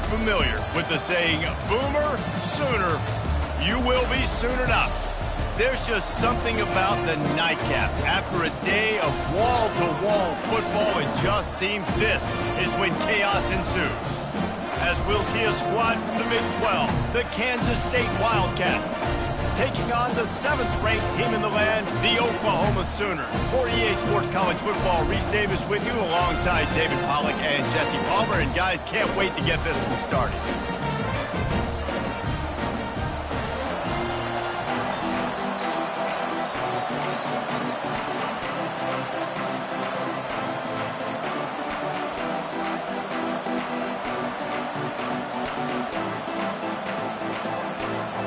familiar with the saying, Boomer Sooner, you will be soon enough. There's just something about the nightcap. After a day of wall-to-wall football, it just seems this is when chaos ensues. As we'll see a squad from the Big 12, the Kansas State Wildcats, taking on the 7th-ranked team in the land, the Oklahoma Sooners. For EA Sports College Football, Reese Davis with you alongside David Pollack and Jesse Palmer. And guys, can't wait to get this one started.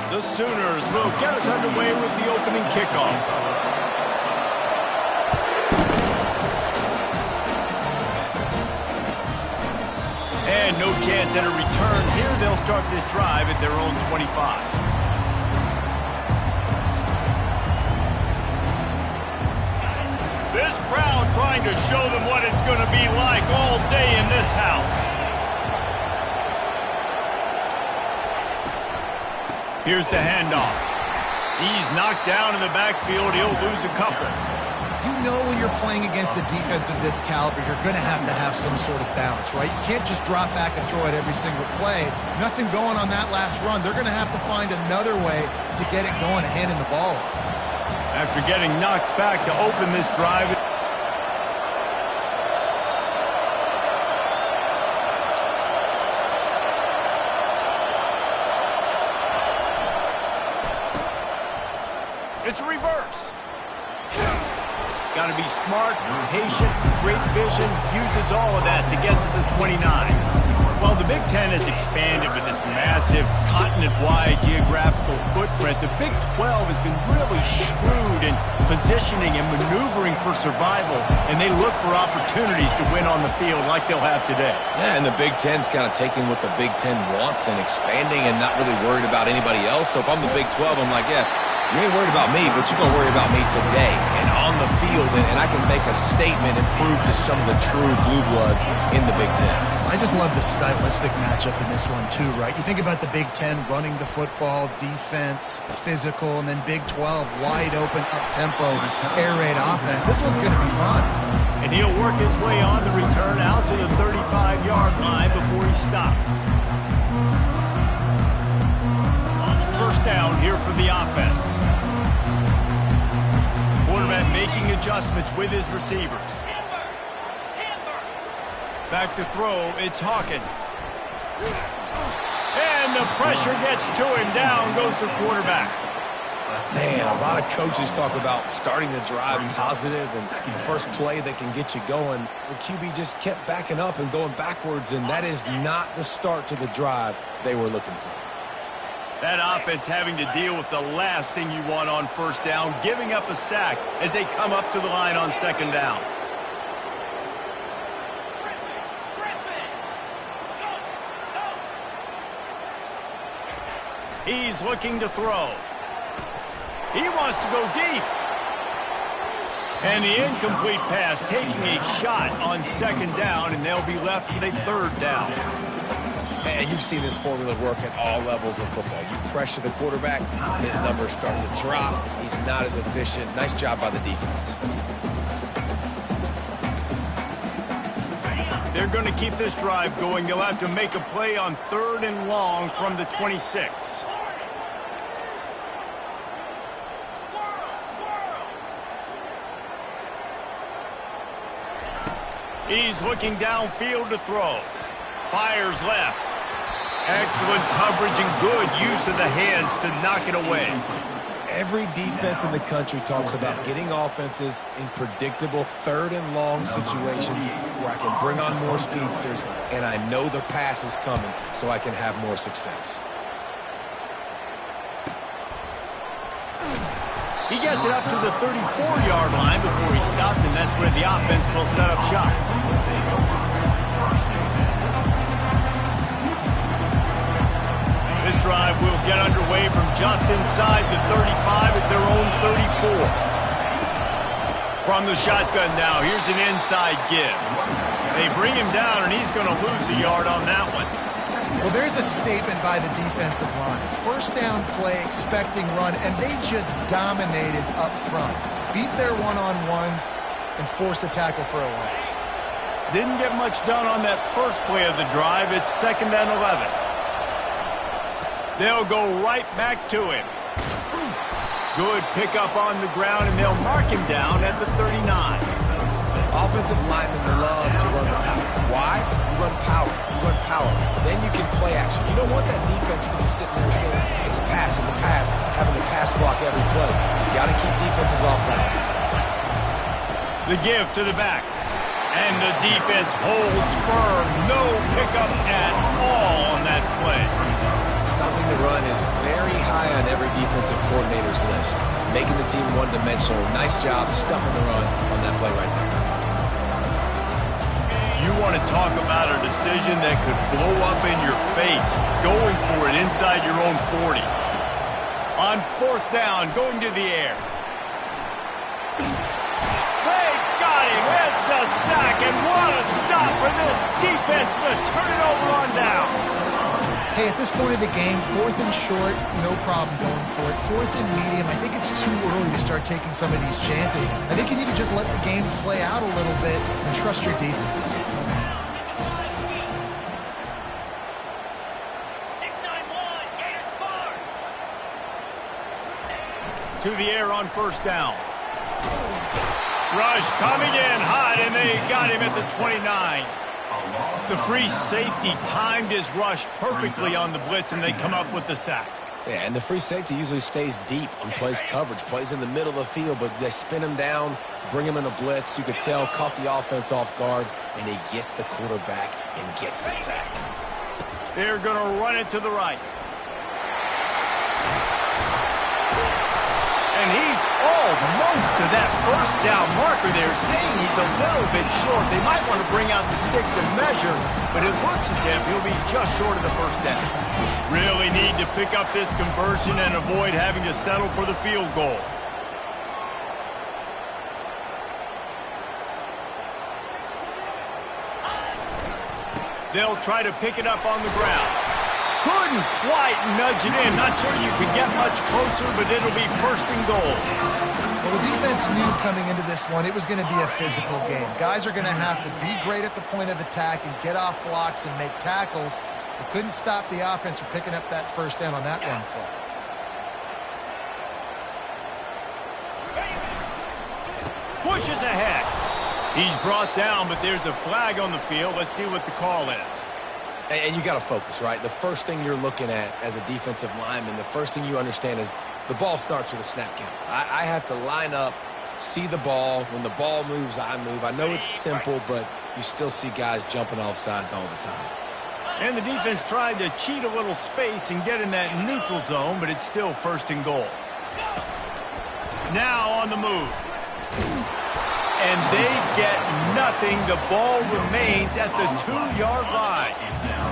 The Sooners will get us underway with the opening kickoff. And no chance at a return here. They'll start this drive at their own 25. This crowd trying to show them what it's going to be like all day in this house. Here's the handoff. He's knocked down in the backfield. He'll lose a couple. You know when you're playing against a defense of this caliber, you're going to have some sort of balance, right? You can't just drop back and throw it every single play. Nothing going on that last run. They're going to have to find another way to get it going and handing the ball off. After getting knocked back to open this drive, it's a reverse. Got to be smart, patient, great vision, uses all of that to get to the 29. While the Big Ten has expanded with this massive continent-wide geographical footprint, the Big 12 has been really shrewd in positioning and maneuvering for survival, and they look for opportunities to win on the field like they'll have today. Yeah, and the Big Ten's kind of taking what the Big Ten wants and expanding and not really worried about anybody else. So if I'm the Big 12, I'm like, yeah, you ain't worried about me, but you're going to worry about me today and on the field, and I can make a statement and prove to some of the true blue bloods in the Big Ten. I just love the stylistic matchup in this one too, right? You think about the Big Ten running the football, defense, physical, and then Big 12 wide open, up-tempo, air raid offense. This one's going to be fun. And he'll work his way on the return out to the 35-yard line before he stopped. First down here for the offense. Quarterback making adjustments with his receivers. Back to throw, it's Hawkins. And the pressure gets to him. Down goes the quarterback. Man, a lot of coaches talk about starting the drive positive and the first play that can get you going. The QB just kept backing up and going backwards, and that is not the start to the drive they were looking for. That offense having to deal with the last thing you want on first down, giving up a sack as they come up to the line on second down. He's looking to throw. He wants to go deep. And the incomplete pass taking a shot on second down, and they'll be left with a third down. And you've seen this formula work at all levels of football. You pressure the quarterback, his numbers start to drop. He's not as efficient. Nice job by the defense. They're going to keep this drive going. They'll have to make a play on 3rd and long from the 26. He's looking downfield to throw. Fires left. Excellent coverage and good use of the hands to knock it away. Every defense in the country talks about getting offenses in predictable 3rd and long situations where I can bring on more speedsters and I know the pass is coming so I can have more success. He gets it up to the 34-yard line before he stopped, and that's where the offense will set up shop. This drive will get underway from just inside the 35 at their own 34. From the shotgun now, here's an inside give. They bring him down, and he's going to lose a yard on that one. Well, there's a statement by the defensive line. First down play, expecting run, and they just dominated up front. Beat their one-on-ones and forced a tackle for a loss. Didn't get much done on that first play of the drive. It's 2nd and 11. They'll go right back to him. Good pickup on the ground, and they'll mark him down at the 39. Offensive linemen love to run the power. Why? You run power. You run power. Then you can play action. You don't want that defense to be sitting there saying, it's a pass, having to pass block every play. You got to keep defenses off balance. The give to the back. And the defense holds firm. No pickup at all on that play. Stopping the run is very high on every defensive coordinator's list. Making the team one-dimensional. Nice job stuffing the run on that play right there. You want to talk about a decision that could blow up in your face. Going for it inside your own 40. On 4th down, going to the air. They got him. It's a sack, and what a stop for this defense to turn it over on down. Hey, at this point of the game, 4th and short, no problem going for it. 4th and medium, I think it's too early to start taking some of these chances. I think you need to just let the game play out a little bit and trust your defense. 6-9-1, Gators score. To the air on 1st down. Rush coming in hot, and they got him at the 29. The free safety timed his rush perfectly on the blitz, and they come up with the sack. Yeah, and the free safety usually stays deep and plays coverage, plays in the middle of the field, but they spin him down, bring him in a blitz. You could tell, caught the offense off guard, and he gets the quarterback and gets the sack. They're going to run it to the right. And he's almost to that 1st down marker there, saying he's a little bit short. They might want to bring out the sticks and measure, but it looks as if he'll be just short of the 1st down. Really need to pick up this conversion and avoid having to settle for the field goal. They'll try to pick it up on the ground. Couldn't quite nudge it in. Not sure you could get much closer, but it'll be 1st and goal. Well, the defense knew coming into this one it was going to be a physical game. Guys are going to have to be great at the point of attack and get off blocks and make tackles. They couldn't stop the offense from picking up that 1st down on that run play. Pushes ahead. He's brought down, but there's a flag on the field. Let's see what the call is. And you got to focus, right? The first thing you're looking at as a defensive lineman, the first thing you understand is the ball starts with a snap count. I have to line up, see the ball. When the ball moves, I move. I know it's simple, but you still see guys jumping off sides all the time. And the defense tried to cheat a little space and get in that neutral zone, but it's still 1st and goal. Now on the move. And they get nothing. The ball remains at the 2-yard line.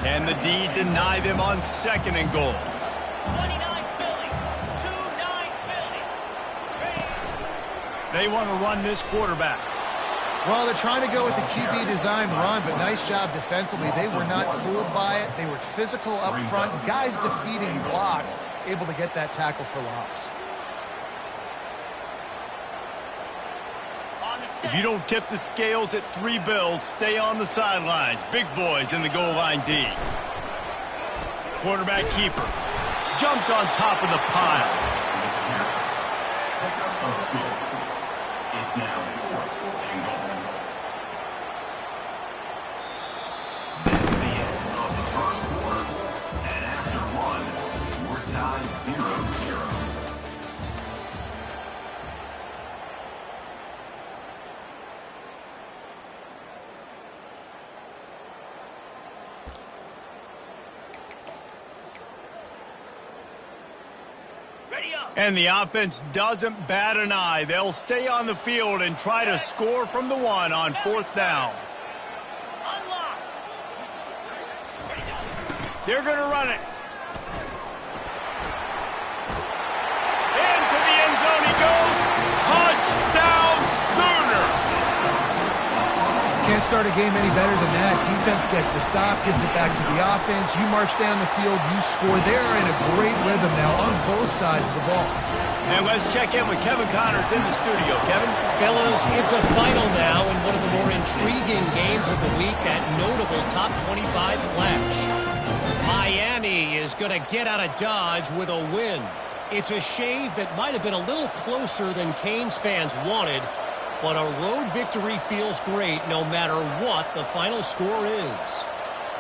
And the D deny them on 2nd and goal. 29 Philly. 2-9 Philly. They want to run this quarterback. Well, they're trying to go with the QB design run, but nice job defensively. They were not fooled by it. They were physical up front. Guys defeating blocks, able to get that tackle for loss. If you don't tip the scales at 3 bills, stay on the sidelines. Big boys in the goal line D. Quarterback keeper. Jumped on top of the pile. It's now 4th and goal. This is the end of the 1st quarter. And after 1, we're tied 0-0. And the offense doesn't bat an eye. They'll stay on the field and try to score from the 1 on 4th down. They're going to run it. Into the end zone he goes. Touchdown, Sooner. Can't start a game any better than that. Defense gets the stop, gives it back to the offense. You march down the field, you score. They're in a great rhythm now on both sides of the ball. And let's check in with Kevin Connors in the studio. Kevin? Fellas, it's a final now in one of the more intriguing games of the week, that notable top 25 clash. Miami is going to get out of Dodge with a win. It's a shave that might have been a little closer than Canes fans wanted, but a road victory feels great no matter what the final score is.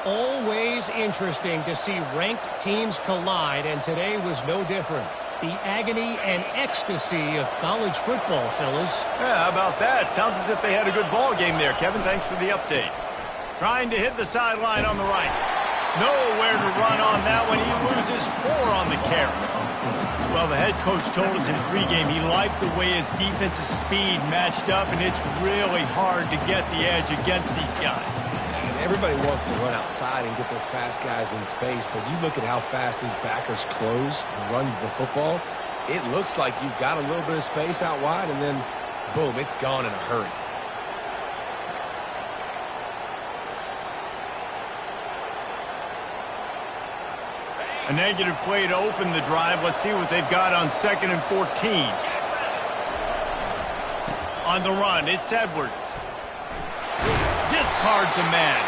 Always interesting to see ranked teams collide, and today was no different. The agony and ecstasy of college football, fellas. Yeah, how about that? Sounds as if they had a good ball game there, Kevin. Thanks for the update. Trying to hit the sideline on the right. Nowhere to run on that one. He loses 4 on the carry. Well, the head coach told us in pregame he liked the way his defensive speed matched up, and it's really hard to get the edge against these guys. Everybody wants to run outside and get their fast guys in space, but you look at how fast these backers close and run to the football, it looks like you've got a little bit of space out wide, and then, boom, it's gone in a hurry. A negative play to open the drive. Let's see what they've got on 2nd and 14. On the run, it's Edwards. Discards a man.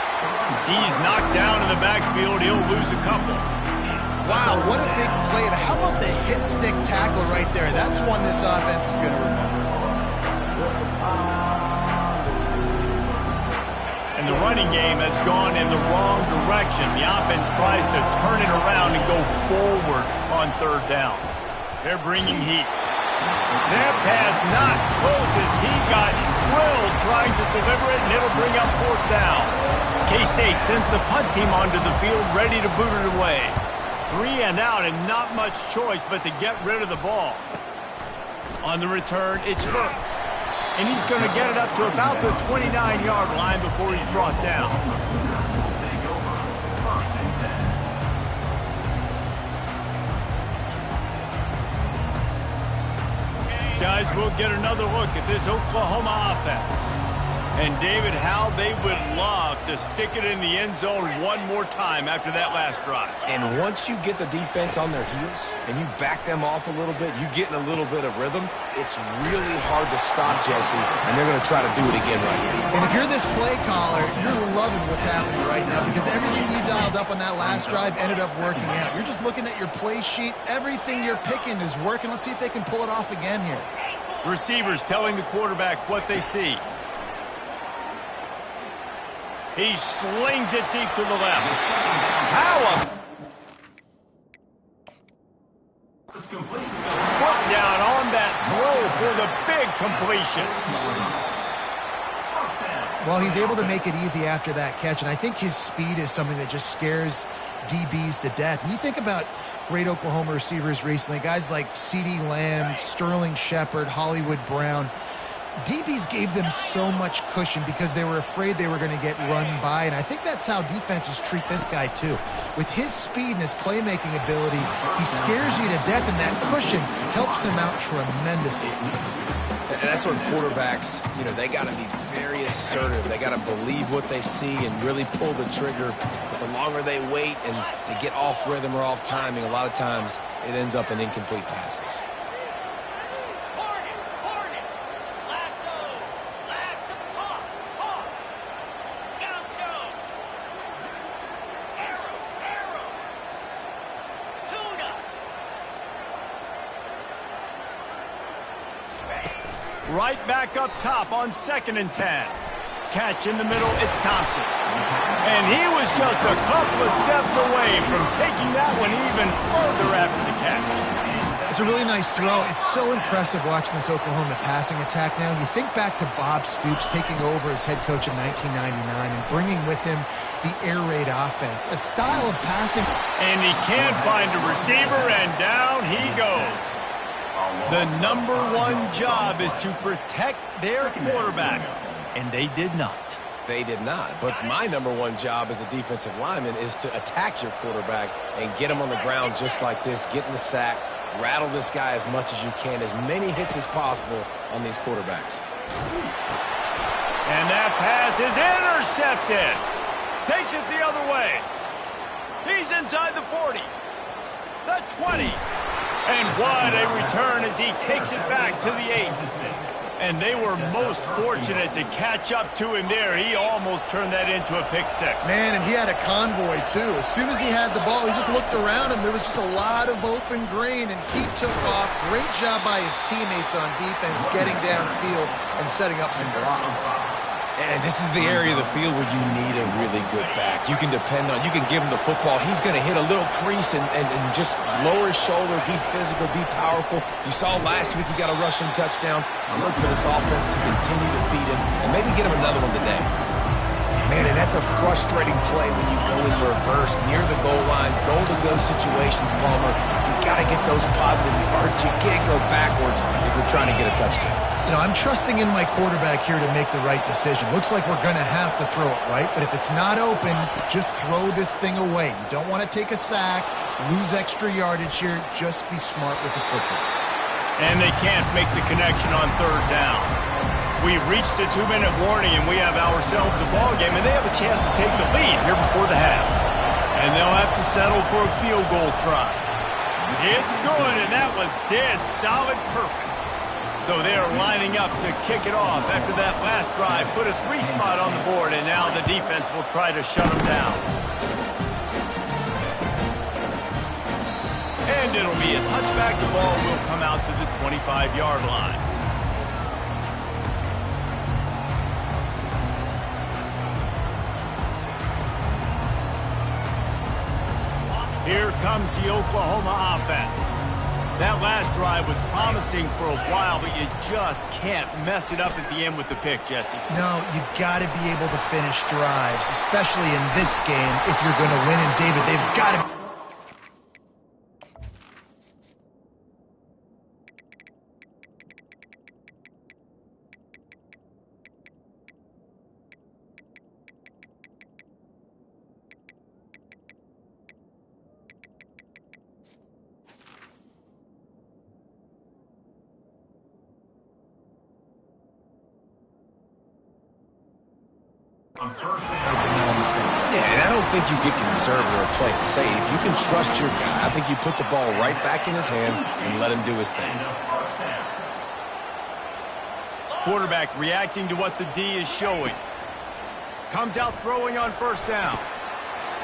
He's knocked down in the backfield. He'll lose a couple. Wow, what a big play. And how about the hit stick tackle right there? That's one this offense is going to remember. And the running game has gone in the wrong direction. The offense tries to turn it around and go forward on 3rd down. They're bringing heat. That pass not close as he got drilled trying to deliver it, and it'll bring up 4th down. K-State sends the punt team onto the field, ready to boot it away. 3 and out, and not much choice but to get rid of the ball. On the return, it's Burks. And he's going to get it up to about the 29-yard line before he's brought down. Guys, we'll get another look at this Oklahoma offense. And, David, how they would love to stick it in the end zone one more time after that last drive. And once you get the defense on their heels and you back them off a little bit, you get in a little bit of rhythm, it's really hard to stop, Jesse, and they're going to try to do it again right here. And if you're this play caller, you're loving what's happening right now because everything you dialed up on that last drive ended up working out. You're just looking at your play sheet. Everything you're picking is working. Let's see if they can pull it off again here. Receivers telling the quarterback what they see. He slings it deep to the left. How foot down on that throw for the big completion. Well, he's able to make it easy after that catch, and I think his speed is something that just scares DBs to death. When you think about great Oklahoma receivers recently, guys like CeeDee Lamb, Sterling Shepard, Hollywood Brown, DBs gave them so much cushion because they were afraid they were going to get run by, and I think that's how defenses treat this guy too. With his speed and his playmaking ability, he scares you to death, and that cushion helps him out tremendously. And that's what quarterbacks, they got to be very assertive. They got to believe what they see and really pull the trigger. But the longer they wait and they get off rhythm or off timing, a lot of times it ends up in incomplete passes. Right back up top on 2nd and 10. Catch in the middle, it's Thompson. And he was just a couple of steps away from taking that one even further after the catch. It's a really nice throw. It's so impressive watching this Oklahoma passing attack now. You think back to Bob Stoops taking over as head coach in 1999 and bringing with him the air raid offense, a style of passing. And he can't find a receiver, and down he goes. The number one job is to protect their quarterback, and they did not. They did not. But my number one job as a defensive lineman is to attack your quarterback and get him on the ground just like this, get in the sack, rattle this guy as much as you can, as many hits as possible on these quarterbacks. And that pass is intercepted. Takes it the other way. He's inside the 40. The 20. And what a return as he takes it back to the 8. And they were most fortunate to catch up to him there. He almost turned that into a pick six. Man, and he had a convoy, too. As soon as he had the ball, he just looked around him. There was just a lot of open green, and he took off. Great job by his teammates on defense, getting downfield and setting up some blocks. And this is the area of the field where you need a really good back. You can depend on, you can give him the football. He's going to hit a little crease and just lower his shoulder, be physical, be powerful. You saw last week he got a rushing touchdown. I look for this offense to continue to feed him and maybe get him another one today. Man, and that's a frustrating play when you go in reverse near the goal line, goal-to-go situations, Palmer. You got to get those positive yards. You can't go backwards if you're trying to get a touchdown. You know, I'm trusting in my quarterback here to make the right decision. Looks like we're going to have to throw it, right? But if it's not open, just throw this thing away. You don't want to take a sack, lose extra yardage here. Just be smart with the football. And they can't make the connection on third down. We've reached the 2-minute warning, and we have ourselves a ball game, and they have a chance to take the lead here before the half. And they'll have to settle for a field goal try. It's good, and that was dead solid perfect. So they are lining up to kick it off after that last drive. Put a 3-spot on the board, and now the defense will try to shut them down. And it'll be a touchback. The ball will come out to the 25-yard line. Here comes the Oklahoma offense. That last drive was promising for a while, but you just can't mess it up at the end with the pick, Jesse. No, you got to be able to finish drives, especially in this game if you're going to win. And David, they've got to... Yeah, and I don't think you get conservative or play it safe. You can trust your guy. I think you put the ball right back in his hands and let him do his thing. Quarterback reacting to what the D is showing. Comes out throwing on first down.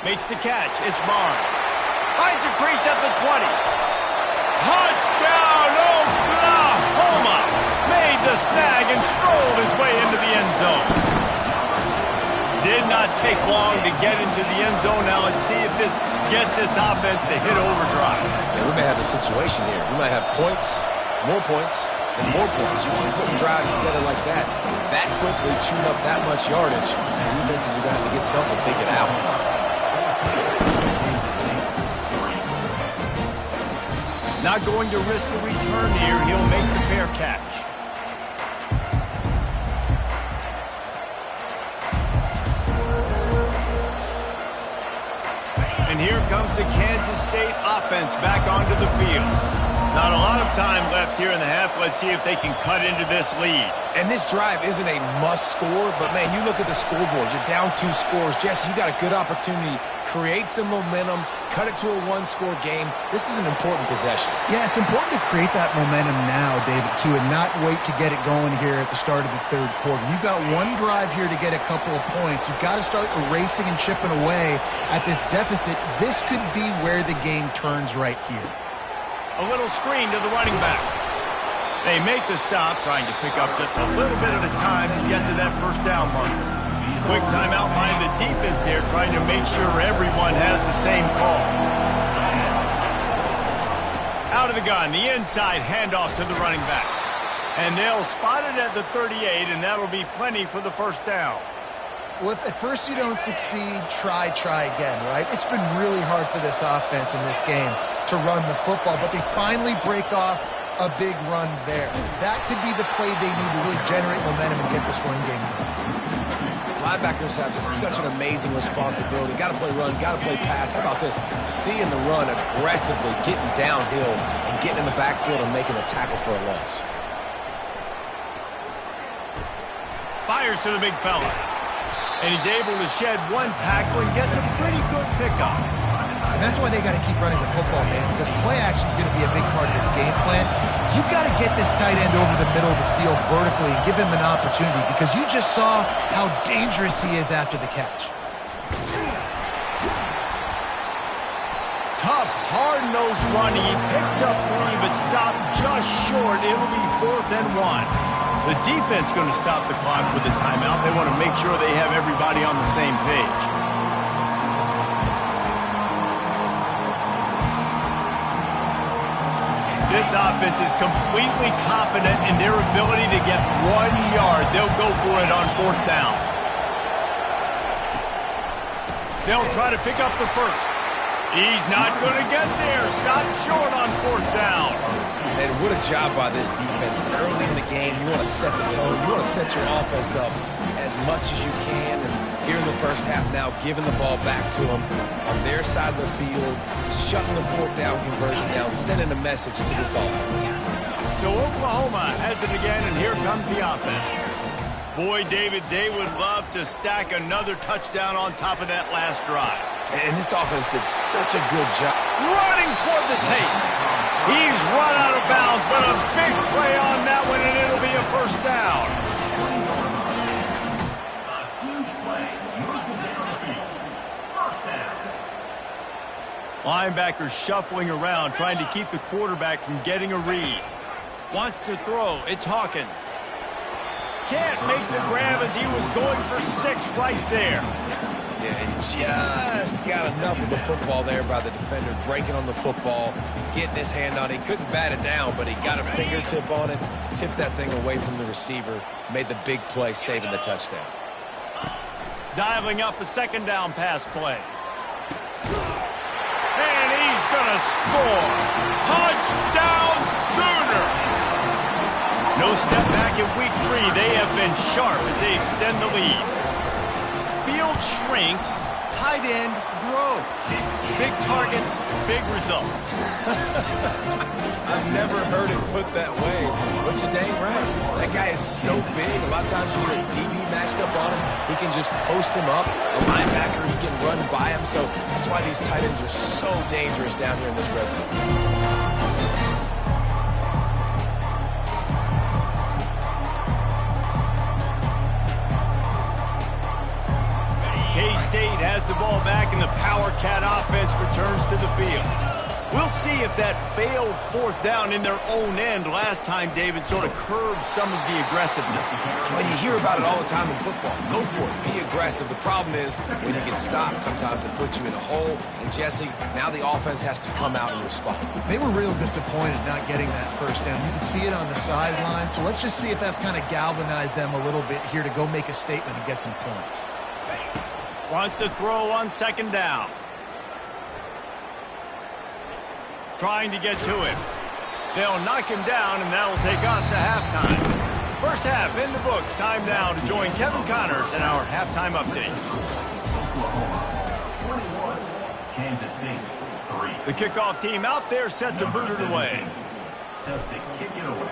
Makes the catch. It's Barnes. Finds a crease at the 20. Touchdown, Oklahoma! Made the snag and strolled his way into the end zone. Did not take long to get into the end zone. Now let's see if this gets this offense to hit overdrive. Yeah, we may have a situation here. We might have points, and more points. You keep putting drives together like that quickly, chewing up that much yardage. Defenses are going to have to get something figured out. Not going to risk a return here. He'll make the fair catch. And here comes the Kansas State offense back onto the field. Not a lot of time left here in the half. Let's see if they can cut into this lead. And this drive isn't a must score, but, man, you look at the scoreboard. You're down 2 scores. Jesse, you got a good opportunity. Create some momentum. Cut it to a 1-score game. This is an important possession. Yeah, it's important to create that momentum now, David, too, and not wait to get it going here at the start of the third quarter. You've got one drive here to get a couple of points. You've got to start erasing and chipping away at this deficit. This could be where the game turns right here. A little screen to the running back. They make the stop, trying to pick up just a little bit at a time to get to that first down marker. Quick timeout by the defense there, trying to make sure everyone has the same call. Out of the gun, the inside handoff to the running back. And they'll spot it at the 38, and that'll be plenty for the first down. Well, if at first you don't succeed, try again, right? It's been really hard for this offense in this game to run the football, but they finally break off a big run there. That could be the play they need to really generate momentum and get this run game going. Linebackers have such an amazing responsibility. Got to play run, got to play pass. How about this? Seeing the run aggressively, getting downhill, and getting in the backfield and making a tackle for a loss. Fires to the big fella. And he's able to shed one tackle and gets a pretty good pickup. And that's why they got to keep running the football, man, because play action is going to be a big part of this game plan. You've got to get this tight end over the middle of the field vertically and give him an opportunity, because you just saw how dangerous he is after the catch. Tough, hard-nosed running. He picks up 3, but stopped just short. It'll be 4th and 1. The defense going to stop the clock with the timeout. They want to make sure they have everybody on the same page. This offense is completely confident in their ability to get 1 yard. They'll go for it on 4th down. They'll try to pick up the first. He's not going to get there. Stopped short on 4th down. And what a job by this defense. Early in the game, you want to set the tone. You want to set your offense up as much as you can. And here in the first half now, giving the ball back to them on their side of the field, shutting the 4th down conversion down, sending a message to this offense. So Oklahoma has it again, and here comes the offense. Boy, David, they would love to stack another touchdown on top of that last drive. And this offense did such a good job. Running toward the tape. He's run out of bounds, but a big play on that one, and it'll be a 1st down. A huge play. Moves the down the field. 1st down. Linebacker shuffling around, trying to keep the quarterback from getting a read. Wants to throw. It's Hawkins. Can't make the grab as he was going for 6 right there. Yeah, and just got enough of the football there by the defender, breaking on the football, getting his hand on it. He couldn't bat it down, but he got a fingertip on it, tipped that thing away from the receiver, made the big play, saving the touchdown. Dialing up a 2nd down pass play. And he's going to score. Touchdown Sooner! No step back in week 3. They have been sharp as they extend the lead. Field shrinks, tight end grows. Big targets, big results. I've never heard it put that way, but you're dang right. That guy is so big. A lot of times when you're a DB matched up on him, he can just post him up. A linebacker, he can run by him. So that's why these tight ends are so dangerous down here in this red zone. K-State has the ball back, and the Power Cat offense returns to the field. We'll see if that failed 4th down in their own end last time, David, sort of curbed some of the aggressiveness. Well, you hear about it all the time in football. Go for it. Be aggressive. The problem is when you get stopped, sometimes it puts you in a hole. And, Jesse, now the offense has to come out and respond. They were real disappointed not getting that 1st down. You can see it on the sideline. So let's just see if that's kind of galvanized them a little bit here to go make a statement and get some points. Wants to throw on 2nd down. Trying to get to him. They'll knock him down, and that'll take us to halftime. First half in the books. Time now to join Kevin Connors in our halftime update. Oklahoma 21, Kansas City 3. The kickoff team out there set to boot it away. Set to kick it away.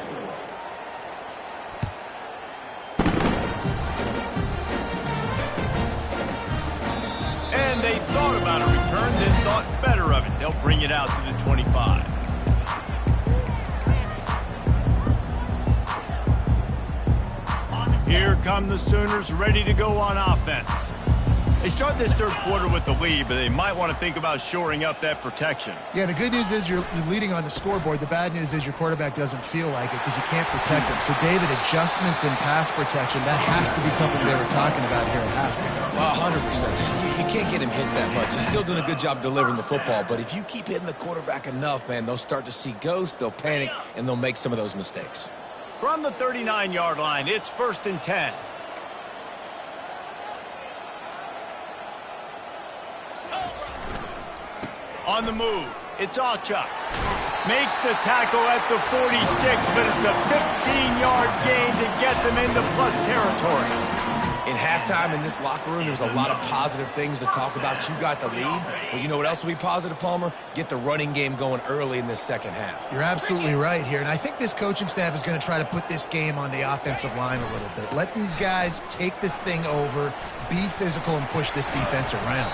And they thought about a return, then thought better of it. They'll bring it out to the 25. Here come the Sooners, ready to go on offense. They start this 3rd quarter with the lead, but they might want to think about shoring up that protection. Yeah, the good news is you're leading on the scoreboard. The bad news is your quarterback doesn't feel like it because you can't protect him. So, David, adjustments in pass protection, that has to be something they were talking about here at halftime. 100%. You can't get him hit that much. He's still doing a good job delivering the football, but if you keep hitting the quarterback enough, man, they'll start to see ghosts, they'll panic, and they'll make some of those mistakes. From the 39-yard line, it's 1st and 10. On the move, it's Achuk. Makes the tackle at the 46, but it's a 15-yard gain to get them into plus territory. In halftime in this locker room, there was a lot of positive things to talk about. You got the lead, but you know what else will be positive, Palmer? Get the running game going early in this second half. You're absolutely right here, and I think this coaching staff is going to try to put this game on the offensive line a little bit. Let these guys take this thing over, be physical, and push this defense around.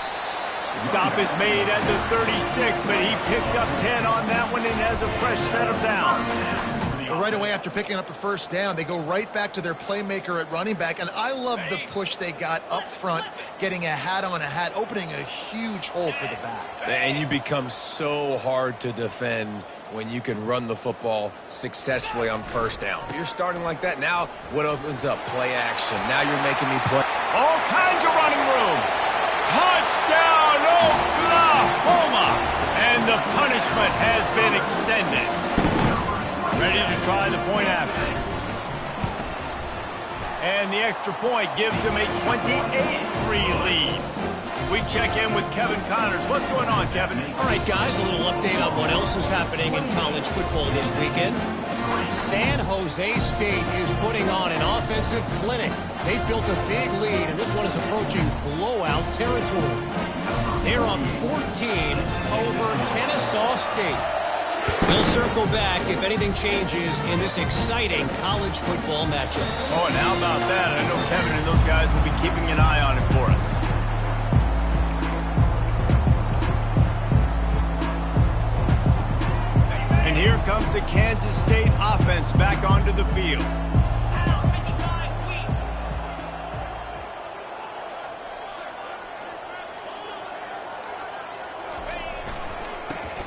Stop is made at the 36, but he picked up 10 on that one and has a fresh set of downs. Right away after picking up a first down, they go right back to their playmaker at running back, and I love the push they got up front, getting a hat on a hat, opening a huge hole for the back. And you become so hard to defend when you can run the football successfully on first down. You're starting like that. Now what opens up? Play action. Now you're making me play. All kinds of running room. Touchdown, Oklahoma! And the punishment has been extended. Ready to try the point after. And the extra point gives them a 28-3 lead. We check in with Kevin Connors. What's going on, Kevin? All right, guys, a little update on what else is happening in college football this weekend. San Jose State is putting on an offensive clinic. They built a big lead, and this one is approaching blowout territory. They're up 14 over Kennesaw State. We'll circle back if anything changes in this exciting college football matchup. Oh, and how about that? I know Kevin and those guys will be keeping an eye on it for us. And here comes the Kansas State offense back onto the field.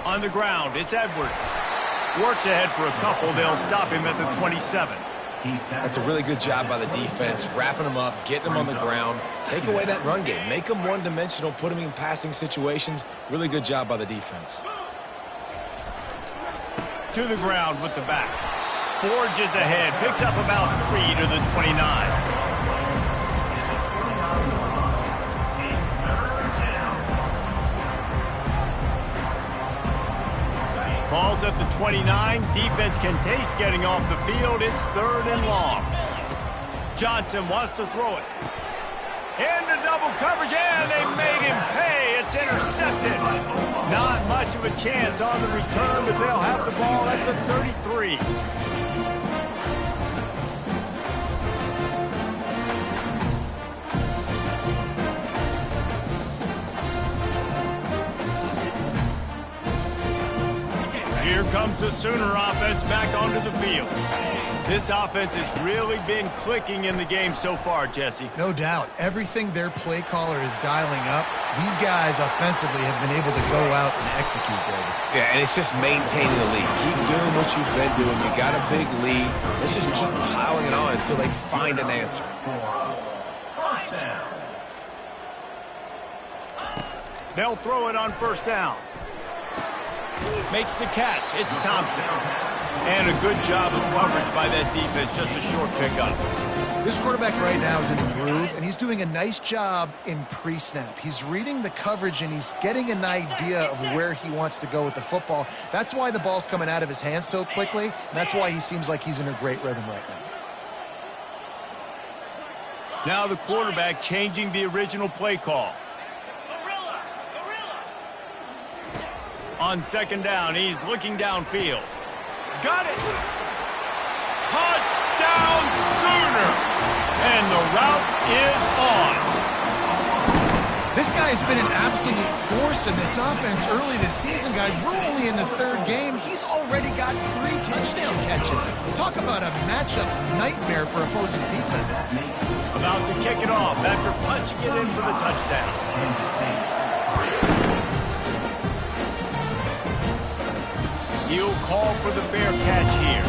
On the ground, it's Edwards. Works ahead for a couple. They'll stop him at the 27. That's a really good job by the defense, wrapping them up, getting them on the ground. Take away that run game. Make them one-dimensional, put them in passing situations. Really good job by the defense. To the ground with the back. Forges ahead, picks up about 3 to the 29. Ball's at the 29. Defense can taste getting off the field. It's 3rd and long. Johnson wants to throw it. Into double coverage, and they made him pay. It's intercepted. Not much of a chance on the return, but they'll have the ball at the 33. Here comes the Sooner offense back onto the field. This offense has really been clicking in the game so far, Jesse. No doubt. Everything their play caller is dialing up, these guys offensively have been able to go out and execute, David. Yeah, and it's just maintaining the lead. Keep doing what you've been doing. You got a big lead. Let's just keep piling it on until they find an answer. They'll throw it on first down. Makes the catch. It's Thompson. And a good job of coverage by that defense. Just a short pickup. This quarterback right now is in a groove, and he's doing a nice job in pre-snap. He's reading the coverage, and he's getting an idea of where he wants to go with the football. That's why the ball's coming out of his hands so quickly, and that's why he seems like he's in a great rhythm right now. Now the quarterback changing the original play call. On second down, he's looking downfield. Got it! Touchdown Sooner! And the route is on. This guy's been an absolute force in this offense early this season, guys. We're only in the 3rd game. He's already got 3 touchdown catches. Talk about a matchup nightmare for opposing defenses. About to kick it off after punching it in for the touchdown. He'll call for the fair catch here.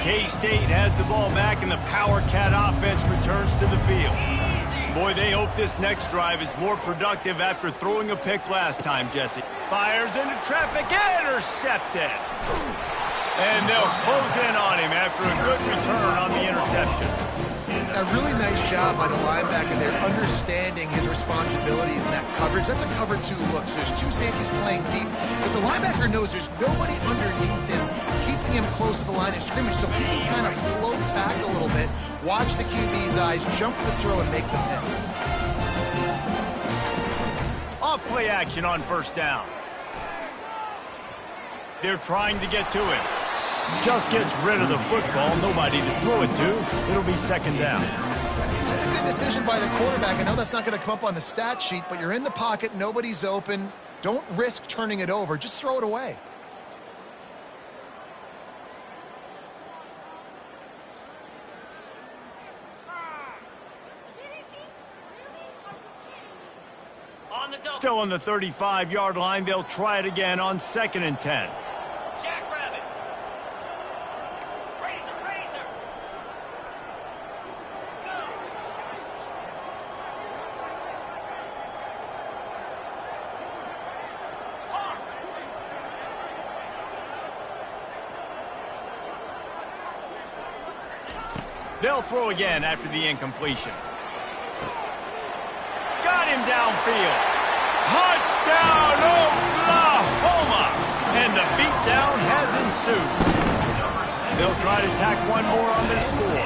K-State has the ball back, and the Power Cat offense returns to the field. Boy, they hope this next drive is more productive after throwing a pick last time, Jesse. Fires into traffic, intercepted. And they'll close in on him after a good return on the interception. A really nice job by the linebacker there, understanding his responsibilities in that coverage. That's a cover 2 look. So there's 2 safeties playing deep, but the linebacker knows there's nobody underneath him, keeping him close to the line of scrimmage, so he can kind of float back a little bit, watch the QB's eyes, jump the throw, and make the pick. Off play action on first down. They're trying to get to him. Just gets rid of the football. Nobody to throw it to. It'll be second down. That's a good decision by the quarterback. I know that's not going to come up on the stat sheet, but you're in the pocket. Nobody's open. Don't risk turning it over. Just throw it away. Still on the 35-yard line. They'll try it again on 2nd and 10. Jackrabbit. Razor. They'll throw again after the incompletion. Got him downfield. Touchdown, Oklahoma! And the beatdown has ensued. They'll try to tack one more on their score.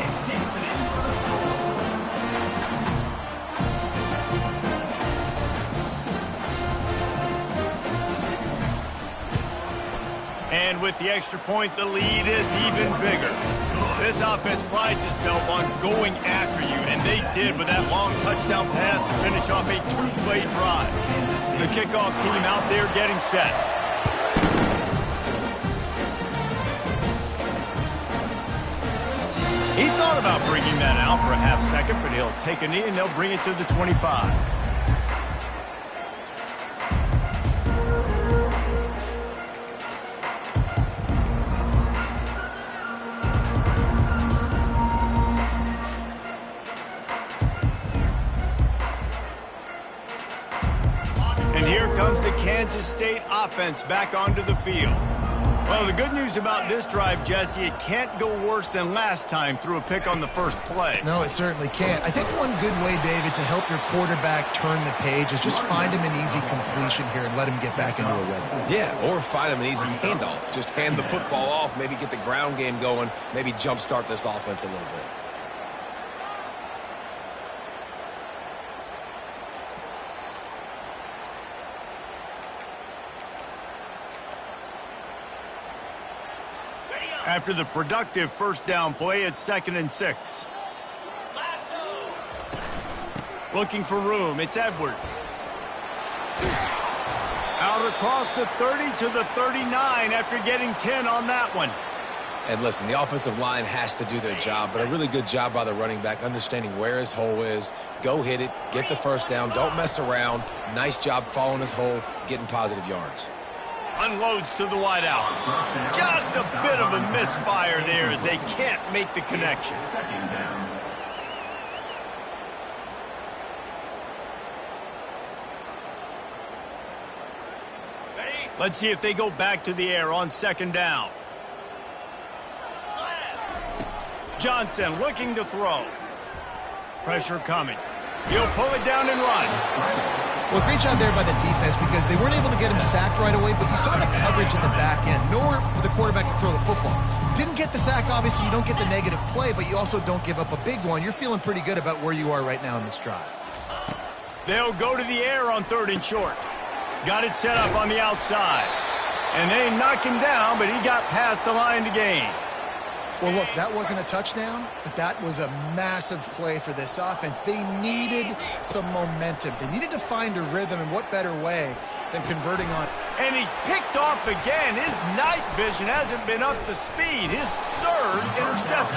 And with the extra point, the lead is even bigger. This offense prides itself on going after you, and they did with that long touchdown pass to finish off a 2-play drive. The kickoff team out there getting set. He thought about bringing that out for a half second, but he'll take a knee and they'll bring it to the 25. And here comes the Kansas State offense back onto the field. Well, the good news about this drive, Jesse, it can't go worse than last time through a pick on the first play. No, it certainly can't. I think one good way, David, to help your quarterback turn the page is just find him an easy completion here and let him get back into a rhythm. Yeah, or find him an easy handoff. Just hand the football off, maybe get the ground game going, maybe jumpstart this offense a little bit. After the productive first down play, it's 2nd and 6. Looking for room, it's Edwards. Out across the 30 to the 39 after getting 10 on that one. And listen, the offensive line has to do their job, but a really good job by the running back understanding where his hole is. Go hit it, get the first down, don't mess around. Nice job following his hole, getting positive yards. Unloads to the wideout. Just a bit of a misfire there as they can't make the connection. Second down. Let's see if they go back to the air on 2nd down. Johnson looking to throw. Pressure coming. He'll pull it down and run. Well, great job there by the defense because they weren't able to get him sacked right away, but you saw the coverage in the back end. Nowhere for the quarterback to throw the football. Didn't get the sack, obviously. You don't get the negative play, but you also don't give up a big one. You're feeling pretty good about where you are right now in this drive. They'll go to the air on 3rd and short. Got it set up on the outside. And they knock him down, but he got past the line to gain. Well, look, that wasn't a touchdown, but that was a massive play for this offense. They needed some momentum. They needed to find a rhythm, and what better way than converting on. And he's picked off again. His night vision hasn't been up to speed. His 3rd interception.